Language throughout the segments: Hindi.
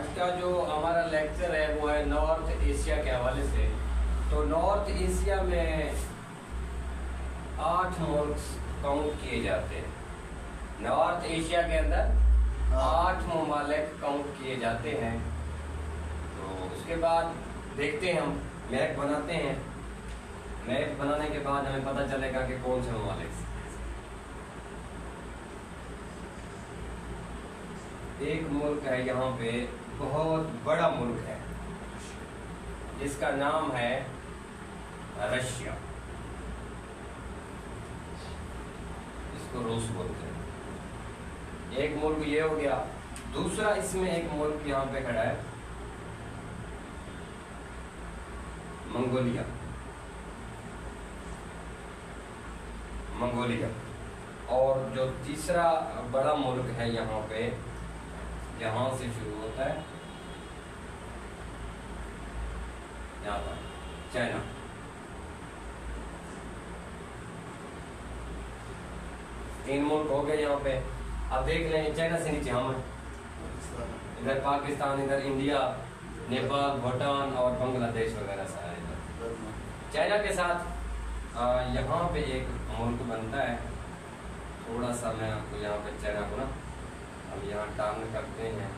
आज का जो हमारा लेक्चर है वो है नॉर्थ एशिया के हवाले से। तो नॉर्थ एशिया में 8 मुल्क काउंट किए जाते हैं। नॉर्थ एशिया के अंदर 8 ममालिक काउंट किए जाते हैं। तो उसके बाद देखते हैं, हम मैप बनाते हैं। मैप बनाने के बाद हमें पता चलेगा कि कौन से ममालिक। एक मुल्क है यहाँ पे, बहुत बड़ा मुल्क है, जिसका नाम है रशिया। इसको रूस बोलते हैं। एक मुल्क ये हो गया। दूसरा इसमें एक मुल्क यहाँ पे खड़ा है, मंगोलिया। मंगोलिया। और जो तीसरा बड़ा मुल्क है यहाँ पे, यहाँ से शुरू होता है, यहाँ पर चाइना। तीन मुल्क हो गए यहाँ पे। अब देख लें, चाइना से नीचे हम हैं, इधर पाकिस्तान, इधर इंडिया, नेपाल, भूटान और बांग्लादेश वगैरह सारा इधर। चाइना के साथ यहाँ पे एक मुल्क बनता है। थोड़ा सा मैं आपको यहाँ पे चाइना को ना, हम यहाँ टर्न करते हैं,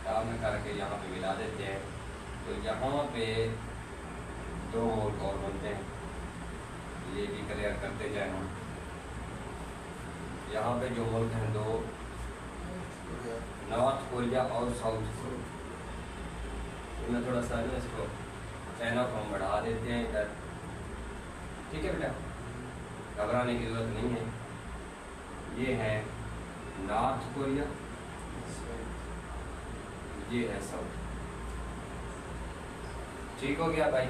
टर्न करके यहाँ पे मिला देते हैं। तो यहाँ पे 2 मुल्क और बनते हैं। ये भी क्लियर करते जाए हम। यहाँ पे जो मुल्क हैं 2, नॉर्थ कोरिया और साउथ कोरिया। मैं थोड़ा सा ना इसको, चाइना को हम बढ़ा देते हैं इधर। ठीक है बेटा, घबराने की जरूरत नहीं है। ये है नॉर्थ कोरिया, ये है साउथ। ठीक हो गया भाई।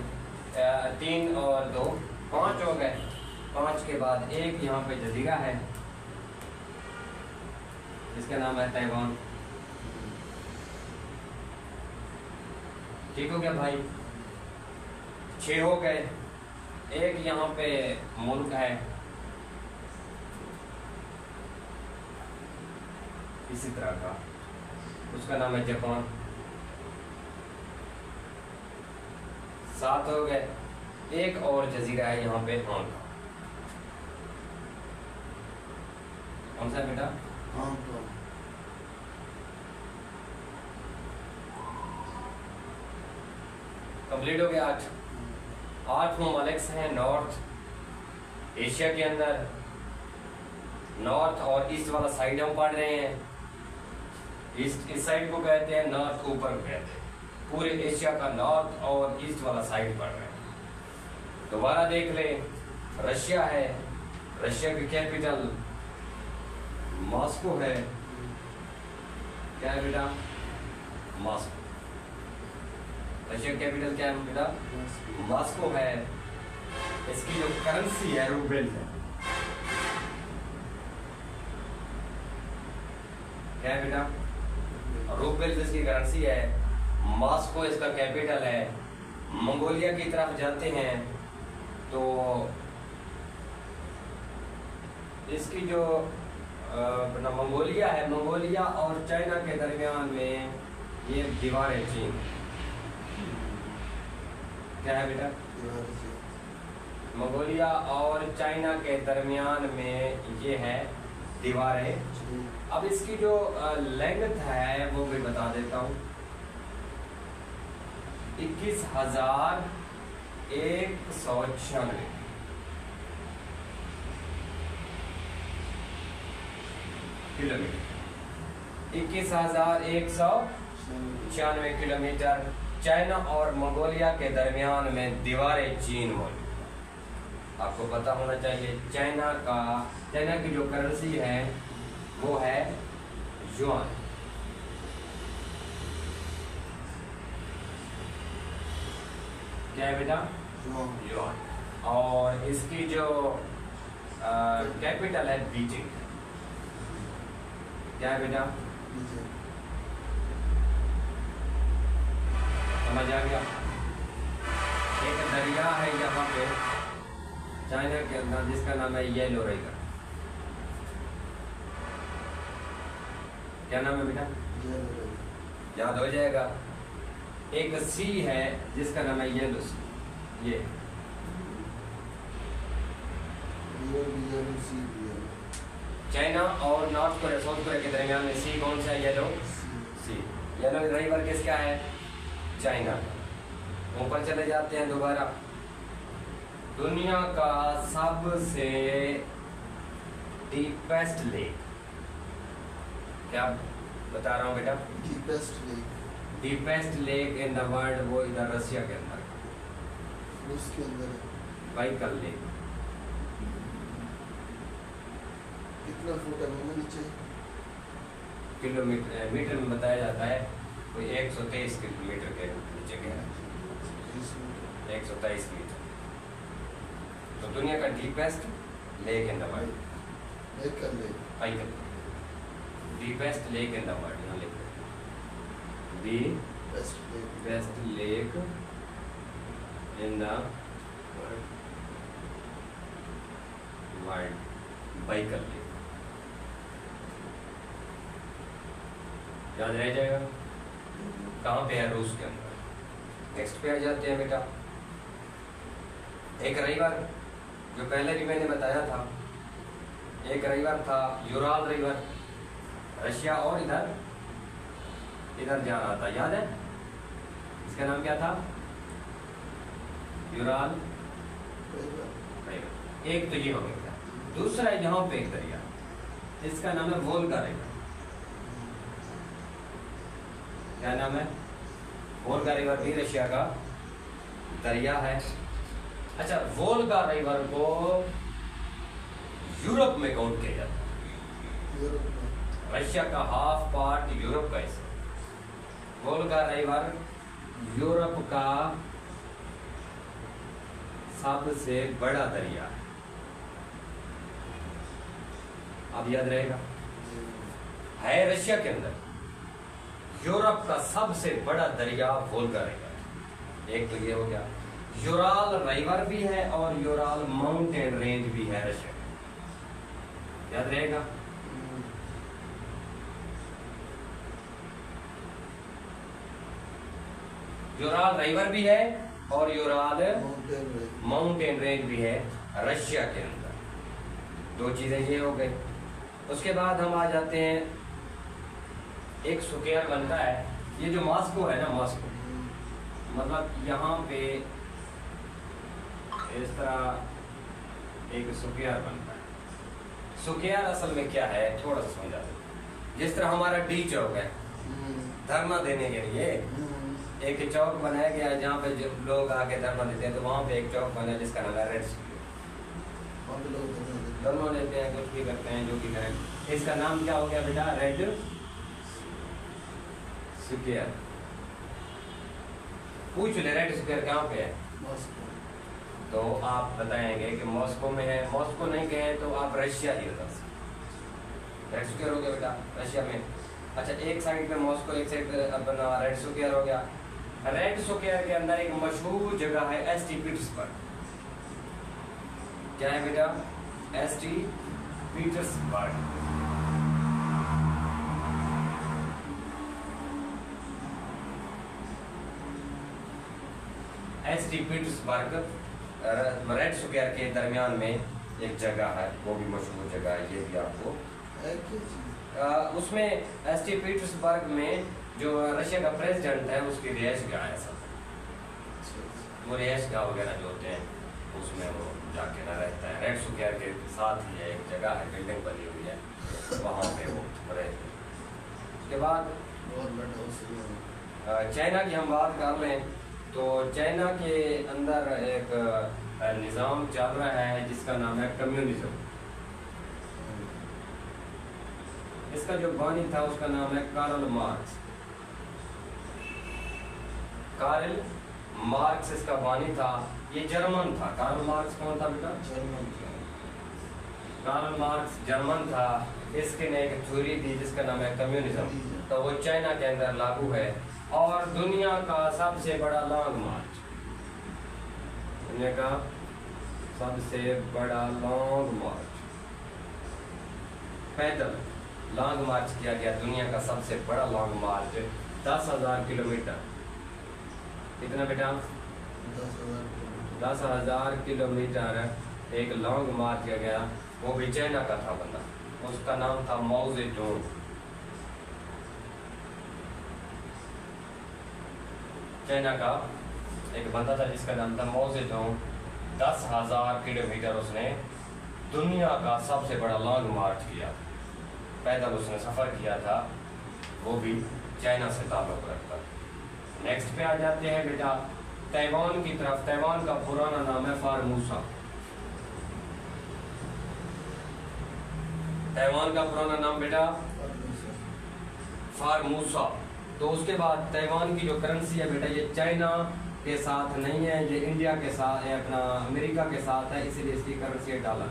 3 और 2 5 हो गए। 5 के बाद एक यहाँ पे जजीरा है, जिसका नाम है ताइवान। ठीक हो गया भाई। 6 हो गए। एक यहाँ पे मुल्क है इसी तरह का, उसका नाम है जापान। 7 हो गए। एक और जजीरा है यहाँ पे, हांग। कौन सा बेटा? हांगकांग। कंप्लीट हो गया। 8 ममालिक हैं नॉर्थ एशिया के अंदर। नॉर्थ और ईस्ट वाला साइड हम पढ़ रहे हैं। ईस्ट इस साइड को कहते हैं, नॉर्थ ऊपर को कहते हैं। पूरे एशिया का नॉर्थ और ईस्ट वाला साइड पढ़ रहे हैं। दोबारा देख ले, रशिया है, रशिया की कैपिटल मॉस्को है। क्या है बेटा? मॉस्को। रशिया कैपिटल क्या है बेटा? मॉस्को है। इसकी जो करेंसी है रूबेल है। क्या है बेटा? रूबेल इसकी करेंसी है। मॉस्को इसका कैपिटल है। मंगोलिया की तरफ जाते हैं तो इसकी जो मंगोलिया है, मंगोलिया और चाइना के दरमियान में ये दीवार है चीन। क्या है बेटा? मंगोलिया और चाइना के दरमियान में ये है दीवारें। अब इसकी जो लेंथ है वो भी बता देता हूँ। 21,196 किलोमीटर। 21,196 किलोमीटर चाइना और मंगोलिया के दरमियान में दीवारें चीन मौजूद। आपको पता होना चाहिए चाइना की जो करेंसी है वो है युआन। क्या है बेटा? युआन। और इसकी जो कैपिटल है बीजिंग। क्या है बेटा? समझ आ गया? एक दरिया है यहाँ पे चाइना के अंदर, जिसका नाम है येलो रिवर। क्या नाम है बेटा? याद हो जाएगा। एक सी है जिसका नाम है येलो सी, ये चाइना और नॉर्थ कोरिया साउथ कोरिया के दरमियान में सी कौन सा है? येलो सी। येलो रिवर किसका है? चाइना का। ऊपर चले जाते हैं दोबारा। दुनिया का सबसे डीपेस्ट लेक, क्या बता रहा हूँ बेटा? Deepest lake in the world, वो इधर रशिया के अंदर, उसके अंदर बाइकल लेक। कितना फुट है वो नीचे? किलोमीटर मीटर में बताया जाता है, कोई 123 किलोमीटर के नीचे गया, 123 मीटर। तो दुनिया का deepest lake in the world, Baikal, deepest lake in the world, यहाँ लिख the best lake in the world, Baikal lake. याद रह जाएगा। कहाँ पे है? रूस के अंदर। नेक्स्ट पे आ जाते हैं बेटा। एक रिवर जो पहले भी मैंने बताया था, एक रिवर था यूराल रिवर, रशिया और इधर जा रहा था, याद है? इसका नाम क्या था? Ural river. एक तो ये हो गया। दूसरा यहाँ पे एक दरिया, इसका नाम है वोल्गा रिवर। क्या नाम है? वोल्गा रिवर भी रशिया का दरिया है। अच्छा, वोल्गा रिवर को यूरोप में काउंट किया जाता है। रशिया का हाफ पार्ट यूरोप का हिस्सा। वोल्गा रिवर यूरोप का सबसे बड़ा दरिया है। अब याद रहेगा, है रशिया के अंदर। यूरोप का सबसे बड़ा दरिया वोल्गा रिवर। एक तो ये हो गया। यूराल रिवर भी है और यूराल माउंटेन रेंज भी है रशिया में, याद रहेगा। यूराल रिवर भी है और यूराल माउंटेन रेंज भी है रशिया के अंदर। दो चीजें ये हो गई। उसके बाद हम आ जाते हैं, एक स्क्वायर बनता है। ये जो मॉस्को है ना, मॉस्को मतलब यहाँ पे इस तरह एक स्क्वायर बनता है। स्क्वायर असल में क्या है, थोड़ा सा समझा दो। जिस तरह हमारा डी चौक है, धरना देने के लिए एक चौक बनाया गया है जहाँ पे जो लोग आके धरना देते हैं, तो वहाँ पे एक चौक बना जिसका नाम है रेड स्क्वायर। धरना देते हैं, कुछ भी करते हैं, जो भी करें। इसका नाम क्या हो गया बेटा? Red square. पूछ ले रेड स्क्वायर कहाँ पे है, तो आप बताएंगे कि मॉस्को में है। मॉस्को नहीं गए तो आप रशिया ही बता सकते। रेड स्क्वायर हो गया बेटा रशिया में। अच्छा, एक साइड पे मॉस्को, एक साइड पे अपना रेड स्क्वायर हो गया। रेड स्क्वायर के अंदर एक मशहूर जगह है एसटी पीटर्सबर्ग। क्या है बेटा? ST Petersburg. ST Petersburg red square के दरमियान में एक जगह है, वो भी मशहूर जगह है। ये भी आपको उसमें एसटी पीटर्सबर्ग में जो रशिया का प्रेसिडेंट है उसकी रिहाइश गाह है सब। वो रिहाइश गाह वगैरह जो होते हैं उसमें वो जाके ना रहता है। रेड स्क्वायर के साथ ही है, एक जगह है, बिल्डिंग बनी हुई है, वहाँ पे वो रहते हैं। उसके बाद चाइना की हम बात कर लें तो चाइना के अंदर एक निज़ाम चल रहा है जिसका नाम है कम्युनिज्म। इसका जो बानी था उसका नाम है कार्ल मार्क्स। कार्ल मार्क्स इसका बानी था। ये जर्मन था। कार्ल मार्क्स कौन था बेटा? जर्मन। कार्ल मार्क्स जर्मन था। इसके ने एक थ्योरी थी जिसका नाम है कम्युनिज्म, तो वो चाइना के अंदर लागू है। और दुनिया का सबसे बड़ा लॉन्ग मार्च, दुनिया का सबसे बड़ा लॉन्ग मार्च पैदल लॉन्ग मार्च किया गया, दुनिया का सबसे बड़ा लॉन्ग मार्च 10,000 किलोमीटर। कितना बेटा? 10,000 किलोमीटर एक लॉन्ग मार्च किया गया, वो भी चाइना का था बंदा, उसका नाम था माओ ज़ेडुंग। चाइना का एक बंदा था जिसका नाम था माओ ज़ेडुंग। 10,000 किलोमीटर उसने दुनिया का सबसे बड़ा लॉन्ग मार्च किया, पैदल उसने सफ़र किया था, वो भी चाइना से ताल्लुक़ रखता। नेक्स्ट पे आ जाते हैं बेटा ताइवान की तरफ। ताइवान का पुराना नाम है फार्मूसा। ताइवान का पुराना नाम बेटा फार्मूसा। तो उसके बाद ताइवान की जो करेंसी है बेटा, ये चाइना के साथ नहीं है, ये इंडिया के साथ है, अपना अमेरिका के साथ है, इसीलिए इसकी करेंसी है डॉलर।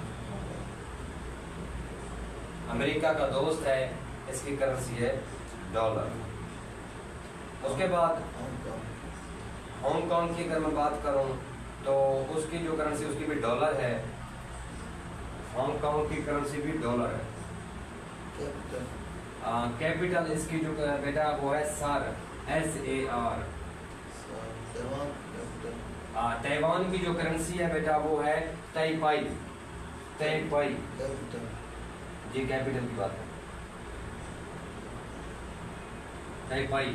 अमेरिका का दोस्त है, इसकी करेंसी है डॉलर। उसके बाद हांगकांग की अगर मैं बात करूं तो उसकी जो करेंसी उसकी भी डॉलर है। हांगकांग की करेंसी भी डॉलर है। कैपिटल इसकी जो बेटा वो है SAR, SAR। ताइवान की जो करेंसी है बेटा वो है ताइपाई। ताइपाई जी कैपिटल की बात है, ताइपाई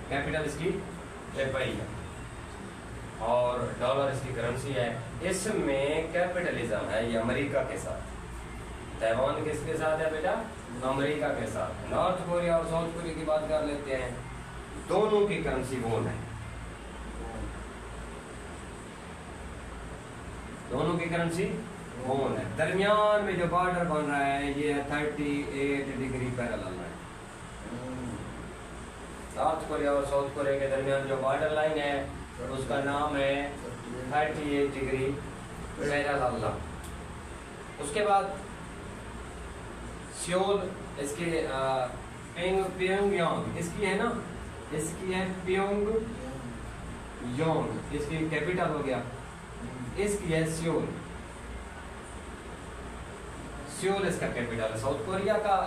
कैपिटल इसकी ताइपाई है और डॉलर इसकी करेंसी है। इसमें कैपिटलिज्म है ये अमेरिका के साथ। ताइवान किसके साथ है बेटा? अमेरिका के साथ। नॉर्थ कोरिया और साउथ कोरिया की बात कर लेते हैं, दोनों की करेंसी वोन है। दोनों की करेंसी वोन है। दरमियान में जो बॉर्डर बन रहा है ये 38 डिग्री पैरेलल है। नॉर्थ कोरिया और साउथ कोरिया के दरमियान जो बॉर्डर लाइन है उसका नाम है 38 डिग्री पैरेलल। उसके बाद सियोल इसके प्योंगयांग इसकी है ना, इसकी है प्योंगयांग, इसकी कैपिटल हो गया, इसकी है सियोल। सियोल इसका कैपिटल है साउथ कोरिया का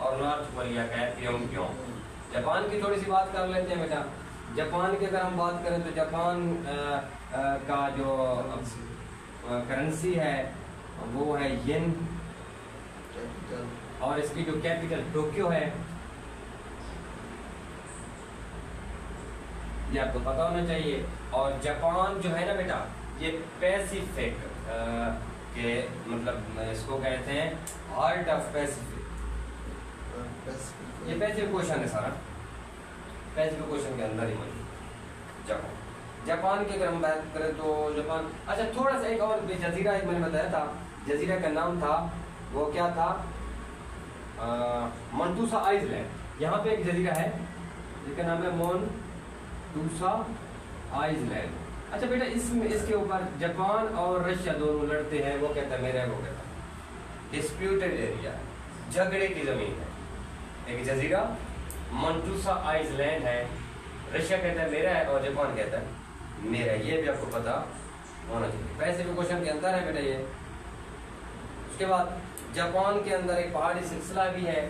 और नॉर्थ कोरिया का है प्योंगयांग। जापान की थोड़ी सी बात कर लेते हैं बेटा। जापान की अगर हम बात करें तो जापान का जो करेंसी है वो है येन और इसकी जो कैपिटल टोक्यो है, ये आपको पता होना चाहिए। और जापान जो है ना बेटा ये पैसिफिक के मतलब इसको कहते हैं हार्ट ऑफ पैसिफिक। ये पैसिफिक ओशन है सारा, पैसिफिक ओशन के अंदर ही मौजूद जापान। जापान की अगर हम बात करें तो जापान, अच्छा थोड़ा सा एक और जजीरा एक मैंने बताया था, जजीरा का नाम था वो क्या था, मोंटूसा आइलैंड। यहाँ पे एक जजीरा है जिसका नाम है मोंटूसा आइलैंड। अच्छा बेटा इसमें इसके ऊपर जापान और रशिया दोनों लड़ते हैं, वो कहता है मेरा है, वो कहता है डिस्प्यूटेड एरिया, झगड़े की जमीन है। एक जजीरा मोंटूसा आइलैंड है, रशिया कहता है मेरा है और जापान कहता है मेरा है। ये भी आपको पता होना चाहिए, पैसे भी क्वेश्चन के अंदर है बेटा ये। उसके बाद जापान के अंदर एक पहाड़ी सिलसिला भी है,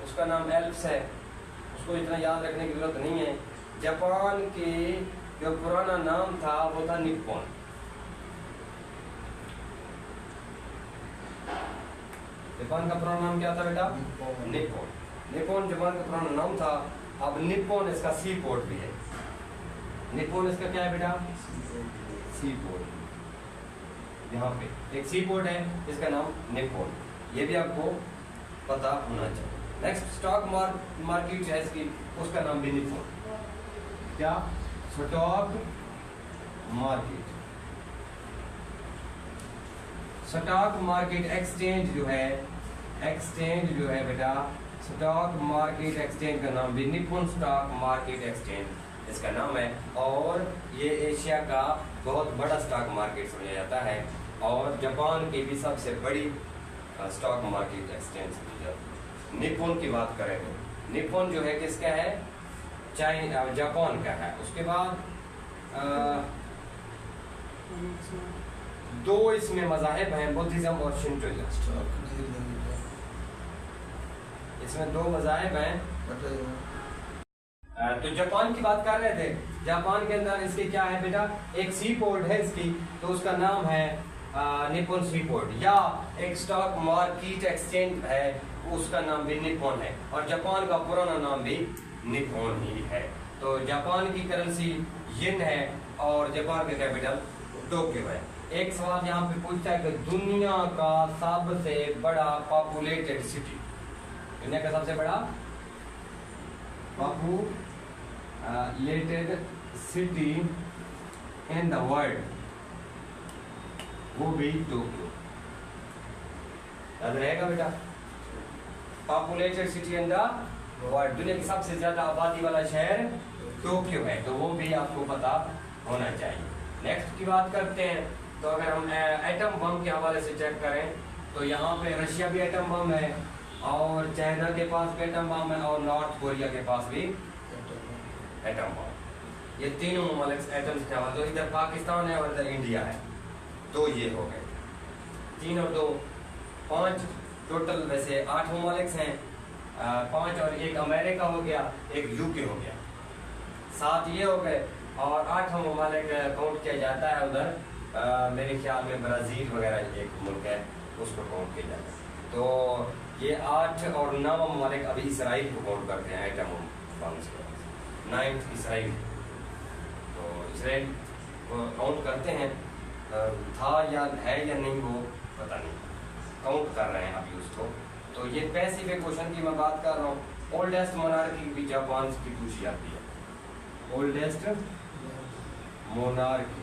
उसका नाम एल्प्स है, उसको इतना याद रखने की जरूरत नहीं है। जापान के जो पुराना नाम था वो था निप्पॉन। जापान का पुराना नाम क्या था बेटा? निप्पॉन। निप्पॉन जापान का पुराना नाम था। अब निप्पॉन इसका सी पोर्ट भी है। निप्पॉन इसका क्या है बेटा? सी पोर्ट। यहाँ पे एक सी पोर्ट है, इसका नाम निप्पॉन। ये भी आपको पता होना चाहिए। नेक्स्ट स्टॉक मार्केट है इसकी, उसका नाम भी निप्पॉन। क्या? Stock market. Stock market exchange जो है, एक्सचेंज जो है बेटा, स्टॉक मार्केट एक्सचेंज का नाम भी निप्पॉन स्टॉक मार्केट एक्सचेंज इसका नाम है। और ये एशिया का बहुत बड़ा स्टॉक मार्केट समझा जाता है और जापान की भी सबसे बड़ी स्टॉक मार्केट एक्सचेंज समझी जाती है। निप्पॉन की बात करें तो निप्पॉन जो है किसका है? जापान का है। उसके बाद दो इसमें मज़ाहिब हैं, बुद्धिज़्म और शिंटोइज़्म। स्टॉक नहीं लगेगा। इसमें दो मज़ाहिब हैं। बताइए। तो जापान की बात कर रहे थे। जापान के अंदर इसके क्या है बेटा, एक सी पोर्ट है इसकी, तो उसका नाम है निप्पॉन सी पोर्ट, या एक स्टॉक मार्केट एक्सचेंज है, उसका नाम भी निप्पॉन है, और जापान का पुराना नाम भी निप्पॉन ही है। तो जापान की करेंसी येन है और जापान का कैपिटल टोक्यो है। एक सवाल यहाँ पे पूछता है कि दुनिया का सबसे बड़ा पॉपुलेटेड सिटी, दुनिया का सबसे बड़ा populated city in the world, वो भी टोक्यो। याद रहेगा बेटा, populated city in the world, दुनिया की सबसे ज्यादा आबादी वाला शहर टोक्यो है, तो वो भी आपको पता होना चाहिए। नेक्स्ट की बात करते हैं, तो अगर हम एटम बम के हवाले से चेक करें, तो यहाँ पे रशिया भी एटम बम है, और चाइना के पास भी एटम बम है, और नॉर्थ कोरिया के पास भी एटम बम। ये तीनों ममालिक एटम से हवाले, तो इधर पाकिस्तान है और इधर इंडिया है, तो ये हो गए 3 और 2 5, टोटल वैसे 8 ममालिक हैं। 5 और 1 अमेरिका हो गया, 1 यूके हो गया, 7 ये हो गए, और 8 ममालिक काउंट किया जाता है उधर, मेरे ख्याल में ब्राज़ील वगैरह एक मुल्क है, उसको काउंट किया जाता है। तो ये 8 और 9 ममालिक अभी इसराइल को काउंट करते हैं एटम बम से, 9th इसराइल, तो इसराइल को काउंट करते हैं। था या है या नहीं वो पता नहीं, काउंट कर रहे हैं अभी उसको। तो ये पैसिफिक क्वेश्चन की मैं बात कर रहा हूँ। ओल्डेस्ट मोनार्की भी जापान की पूछी जाती है, ओल्डेस्ट मोनार्की,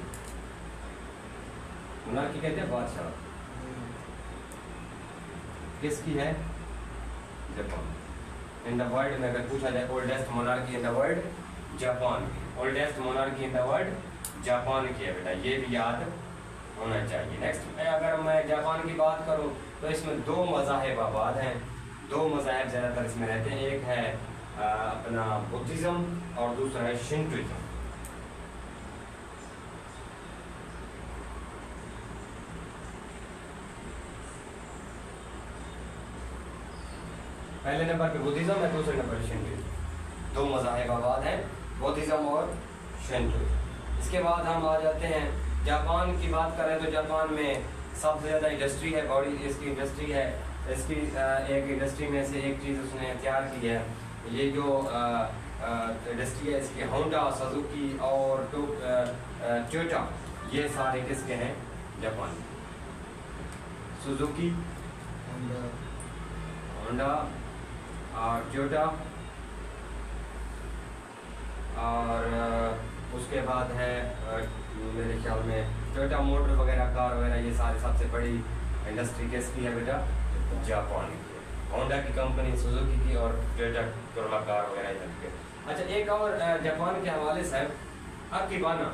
मोनार्की कहते हैं बादशाह, किसकी है, जापान। इन द वर्ल्ड में अगर पूछा जाए oldest monarchy in the world, Japan की, oldest monarchy in the world Japan की है बेटा, ये भी याद होना चाहिए। नेक्स्ट अगर मैं जापान की बात करूं, तो इसमें 2 मज़ाहिब आबाद हैं, 2 मज़ाहिब ज़्यादातर इसमें रहते हैं, एक है अपना बुद्धिज़्म और दूसरा है शिंटोइज़्म। पहले नंबर पे बुद्धिज़्म है, दूसरे नंबर पे शिंटोइज़्म, 2 मज़ाहिब आबाद हैं, बुद्धिज़्म और शिंटोइज़्म। इसके बाद हम आ जाते हैं जापान की बात करें, तो जापान में सबसे ज़्यादा इंडस्ट्री है, बड़ी इसकी इंडस्ट्री है। इसकी एक इंडस्ट्री में से एक चीज़ उसने तैयार की है, ये जो इंडस्ट्री है इसकी होंडा, सुजुकी और टोयोटा, ये सारे किसके हैं, जापान। सुजुकी, होंडा और टोयोटा, और उसके बाद है मेरे ख्याल में टोयोटा मोटर वगैरह, कार वगैरह, ये सारी सबसे बड़ी इंडस्ट्री किसकी है बेटा, जापान की है। होंडा की कंपनी, सुजुकी की, और टोयोटा कोरोला कार वगैरह इधर के। अच्छा, एक और जापान के हवाले से अकीबाना,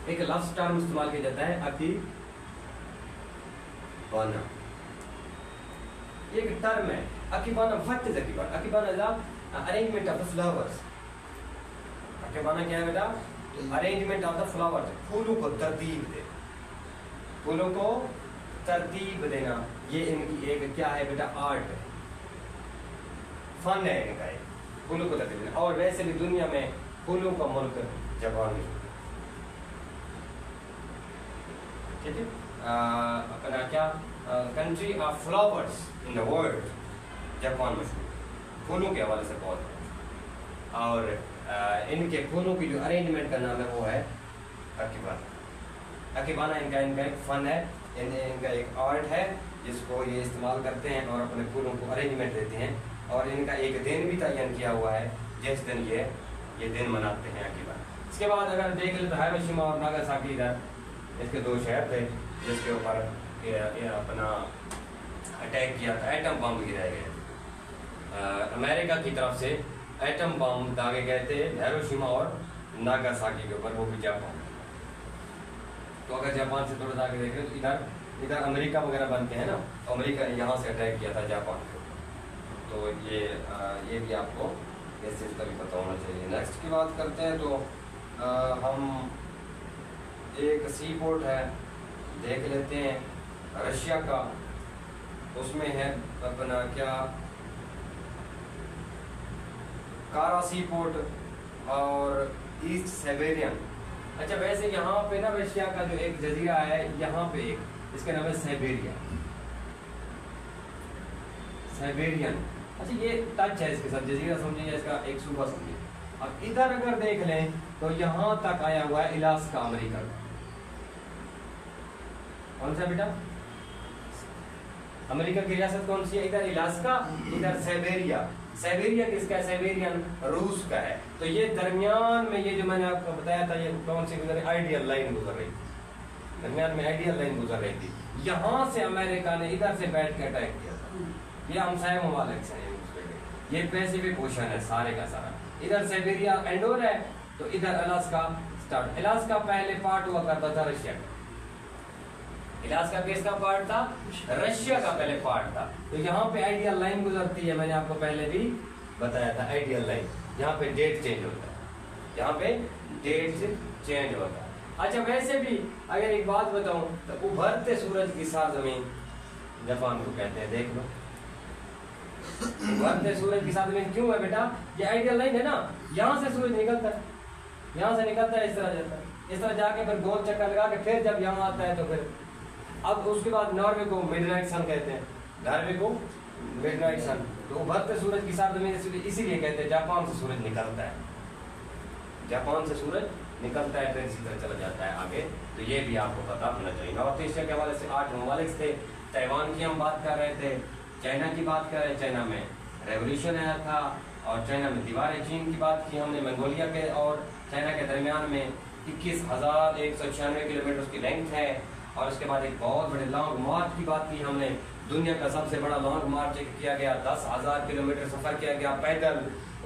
एक लफ्ज़ टर्म इस्तेमाल किया जाता है, अकीबाना, एक टर्म है ikebana. What is ikebana? Ikebana is arrangement of the flowers. Ikebana क्या है बेटा, अरेंजमेंट ऑफ द फ्लावर्स, फूलों को तरतीब दे, फूलों को तरतीब देना, ये इनकी एक क्या है बेटा, आर्ट है, फन है इनका, एक फूलों को तरतीब देना। और वैसे भी दुनिया में फूलों का मुल्क जापान है, ठीक है। अपना क्या, country of flowers in the world, Japan मशहूर फूलों के हवाले से बहुत है। और इनके फूलों की जो अरेंजमेंट का नाम है वो है अकीबाना। अकीबाना इनका एक फन है, इनका एक आर्ट है जिसको ये इस्तेमाल करते हैं और अपने फूलों को अरेंजमेंट देते हैं। और इनका एक दिन भी तयन किया हुआ है जिस दिन ये दिन मनाते हैं अकीबाना। इसके बाद अगर देख ले तो हिरोशिमा और नागासाकी, इधर इसके 2 शहर थे जिसके ऊपर अपना अटैक किया था, एटम बम गिराए गए। अमेरिका की तरफ से एटम बम दागे गए थे हिरोशिमा और नागासाकी के ऊपर, वो भी जापान। तो अगर जापान से थोड़ा आगे देखें तो इधर अमेरिका वगैरह बनते हैं ना, तो अमेरिका ने यहाँ से अटैक किया था जापान को। तो ये भी आपको इस चीज़ का भी पता होना चाहिए। नेक्स्ट की बात करते हैं तो हम एक सी पोर्ट है देख लेते हैं रशिया का, उसमें है अपना क्या कारासी पोर्ट और ईस्ट साइबेरियन। अच्छा वैसे यहाँ पे ना रशिया का जो एक जजीरा है यहाँ पे एक, इसका नाम है साइबेरिया, साइबेरियन। अच्छा ये टच है इसके साथ, जजीरा समझिए, इसका एक सूबा समझिए। अब इधर अगर देख लें तो यहाँ तक आया हुआ है इलास्का, अमेरिका का। कौन सा बेटा? अमेरिका की रियासत कौन सी है? इधर इलास्का, इधर साइबेरिया। साइबेरिया किसका है? साइबेरियन रूस का है। तो ये दरमियान में, ये जो मैंने आपको बताया था, ये कौन सी गुजर, आइडियल लाइन गुजर रही थी, दरमियान में आइडियल लाइन गुजर रही थी। यहाँ से अमेरिका ने इधर से बैठ के अटैक किया था। ये हमसाया ममालिक से, ये पैसिफिक ओशन है सारे का सारा। इधर साइबेरिया एंडोर है, तो इधर अलास्का स्टार्ट। अलास्का पहले पार्ट हुआ करता था रशिया का। इलास्का किसका पार्ट था? रशिया का पहले पार्ट था। तो यहाँ पे आइडियल लाइन गुजरती है, मैंने आपको पहले भी बताया था, आइडियल लाइन। यहाँ पे डेट चेंज होता है, यहाँ पे डेट चेंज होता है। अच्छा वैसे भी अगर एक बात बताऊं तो उभरते सूरज की सारजमीन जापान को कहते हैं, देख लो। उभरते सूरज की सारजमीन क्यों है बेटा? ये आइडियल लाइन है ना, यहाँ से सूरज निकलता है, यहाँ से निकलता है, इस तरह जाता है, इस तरह जाके फिर गोल चक्कर लगा के फिर जब यहाँ आता है तो फिर अब उसके बाद नॉर्वे को मिडनाइट सन कहते हैं, नॉर्वे को मिडनाइट सन। तो उभरते सूरज की सारजमीन इसीलिए कहते हैं, जापान से सूरज निकलता है, जापान से सूरज निकलता है फिर इसी तरह चला जाता है आगे। तो ये भी आपको पता होना चाहिए। नॉर्थ एशिया के हवाले से 8 ममालिक थे। ताइवान की हम बात कर रहे थे, चाइना की बात कर रहे हैं, चाइना में रेवोल्यूशन आया था और चाइना में दीवार चीन की बात की हमने। मंगोलिया के और चाइना के दरमियान में 21,196 किलोमीटर उसकी लेंथ है। और उसके बाद एक बहुत बड़े लॉन्ग मार्च की बात की हमने। दुनिया का सबसे बड़ा लॉन्ग मार्च किया गया, 10,000 किलोमीटर सफर किया गया पैदल।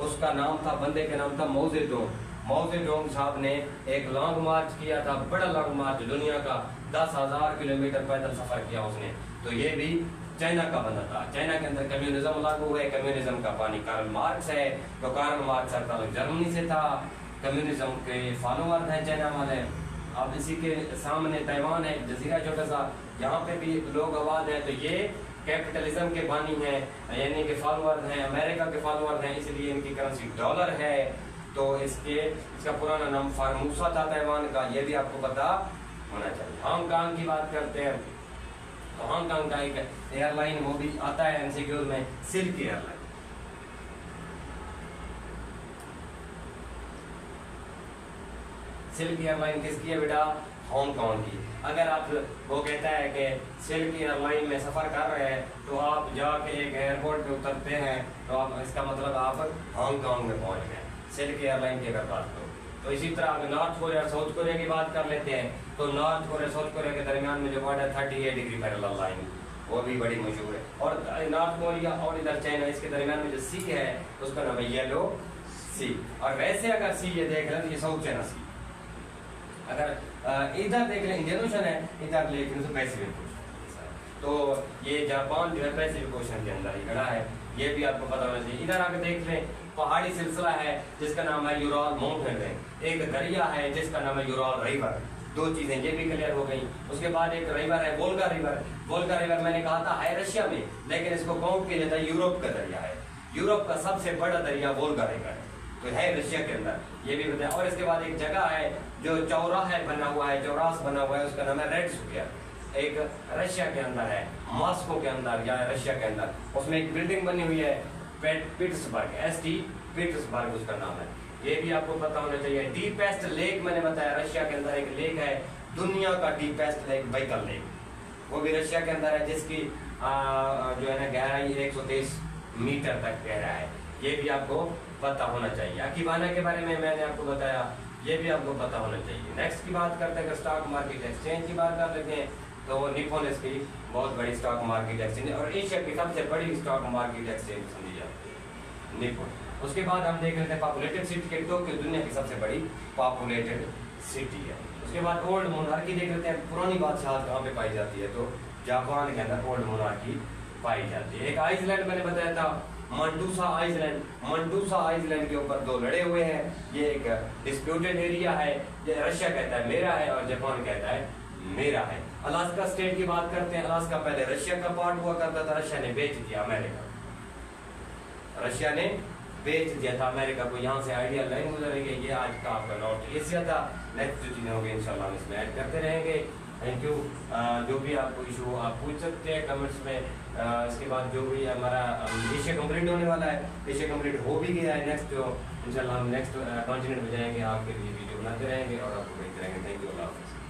उसका नाम था, बंदे का नाम था मौजेडोंग। मौजेडोंग साहब ने एक लॉन्ग मार्च किया था, बड़ा लॉन्ग मार्च दुनिया का, 10,000 किलोमीटर पैदल सफर किया उसने। तो ये भी चाइना का बंदा था। चाइना के अंदर कम्युनिज्म लागू है, कम्युनिज्म का पानी कार्ल मार्क्स है। तो कार्ल मार्क्स का ताल्लुक जर्मनी से था, कम्युनिज्म के फॉलोअर हैं चाइना वाले। अब इसी के सामने ताइवान है, जजीरा छोटा सा, यहाँ पे भी लोग आबाद हैं। तो ये कैपिटलिज्म के बानी हैं, यानी कि फॉलोअर हैं, अमेरिका के फॉलोअर हैं, इसलिए इनकी करेंसी डॉलर है। तो इसका पुराना नाम फार्मूसा था ताइवान का, ये भी आपको पता होना चाहिए। हांगकांग की बात करते हैं तो हांगकांग का एक एयरलाइन वो भी आता है एमसीक्यू में, सिल्क एयरलाइन। सिल्क एयरलाइन किसकी है बेटा? हांगकांग की। अगर आप वो कहता है कि सिल्क एयरलाइन में सफर कर रहे हैं तो आप जाके एक एयरपोर्ट पे उतरते हैं तो आप, इसका मतलब आप हांगकांग में पहुंच गए सिल्क एयरलाइन की अगर बात करो। तो इसी तरह अगर नॉर्थ कोरिया और साउथ कोरिया की बात कर लेते हैं तो नॉर्थ कोरिया साउथ कोरिया के दरमियान में जो बॉर्डर 38 डिग्री पैरेलल लाइन, वो भी बड़ी मशहूर है। और नॉर्थ कोरिया और इधर चाइना, इसके दरमियान में जो सी है उसका नाम है येलो सी। और वैसे अगर सी ये देख लें तो ये साउथ चाइना सी। अगर इधर देख लें इंडियन ओशन है, इधर लेकिन तो पैसिफिक ओशन। तो ये जापान जो है पैसिफिक ओशन के अंदर ही खड़ा है, ये भी आपको पता होना चाहिए। इधर आके देख लें पहाड़ी सिलसिला है जिसका नाम है यूराल माउंटेन रेंज। एक दरिया है जिसका नाम है यूराल रिवर। दो चीजें ये भी क्लियर हो गई। उसके बाद एक रिवर है वोल्गा रिवर। वोल्गा रिवर मैंने कहा था है रशिया में, लेकिन इसको काउंट किया जाता है यूरोप का दरिया है। यूरोप का सबसे बड़ा दरिया वोल्गा रिवर है, तो है रशिया के अंदर, ये भी बताया। और इसके बाद एक जगह है जो चौराहा बना हुआ है, चौरास बना हुआ है, उसका नाम है रेड स्क्वायर। एक रशिया के अंदर है, मॉस्को के अंदर या रशिया के अंदर, उसमें एक बिल्डिंग बनी हुई है पीटर्सबर्ग, एसटी पीटर्सबर्ग उसका नाम है। ये भी आपको पता होना चाहिए। डीपेस्ट लेक मैंने बताया, रशिया के अंदर एक लेक है, दुनिया का डीपेस्ट लेक बैकल लेक, वो भी रशिया के अंदर है, जिसकी जो है ना गहराई 123 मीटर तक गहरा है। ये भी आपको पता होना चाहिए। अकीबाना के बारे में मैंने आपको बताया, ये भी आपको पता होना चाहिए। नेक्स्ट की बात करते हैं, स्टॉक मार्केट एक्सचेंज की बात कर लेते हैं तो निप्पॉन इसकी बहुत बड़ी स्टॉक मार्केट एक्सचेंज और एशिया की सबसे बड़ी स्टॉक मार्केट एक्सचेंज समझी जाती है निप्पॉन। उसके बाद हम देख लेते हैं पॉपुलेटेड सिटी के, टोक्यो दुनिया की सबसे बड़ी पॉपुलेटेड सिटी है। उसके बाद ओल्ड मोनार्की देख लेते हैं, पुरानी बादशाहत कहाँ पे पाई जाती है, तो जापान के अंदर ओल्ड मोनार्की पाई जाती है। एक आइसलैंड मैंने बताया था, मंटूसा आइसलैंड। मंटूसा आइसलैंड के ऊपर दो लड़े हुए हैं, ये एक डिस्प्यूटेड एरिया है। ये रशिया कहता है मेरा है और जापान कहता है मेरा है। अलास्का स्टेट की बात करते हैं। अलास्का पहले रशिया का पार्ट हुआ करता था, रशिया ने बेच दिया अमेरिका, रशिया ने बेच दिया था अमेरिका को। यहाँ से आइडिया लाइन गुजरेगी। ये आज का आपका नॉर्थ एशिया था। नेक्स्ट जो चीज़ें होंगी इंशाल्लाह हम इसमें ऐड करते रहेंगे। Thank you. जो भी आपको इशू हो आप पूछ सकते हैं कमेंट्स में। इसके बाद जो भी हमारा एशिया कंप्लीट होने वाला है, एशिया कंप्लीट हो भी गया है। नेक्स्ट जो इंशाल्लाह हम नेक्स्ट कॉन्टिनेंट में जाएंगे, आपके लिए वीडियो बनाते रहेंगे और आपको भेजते रहेंगे। थैंक यू, अल्लाह हाफ़िज़।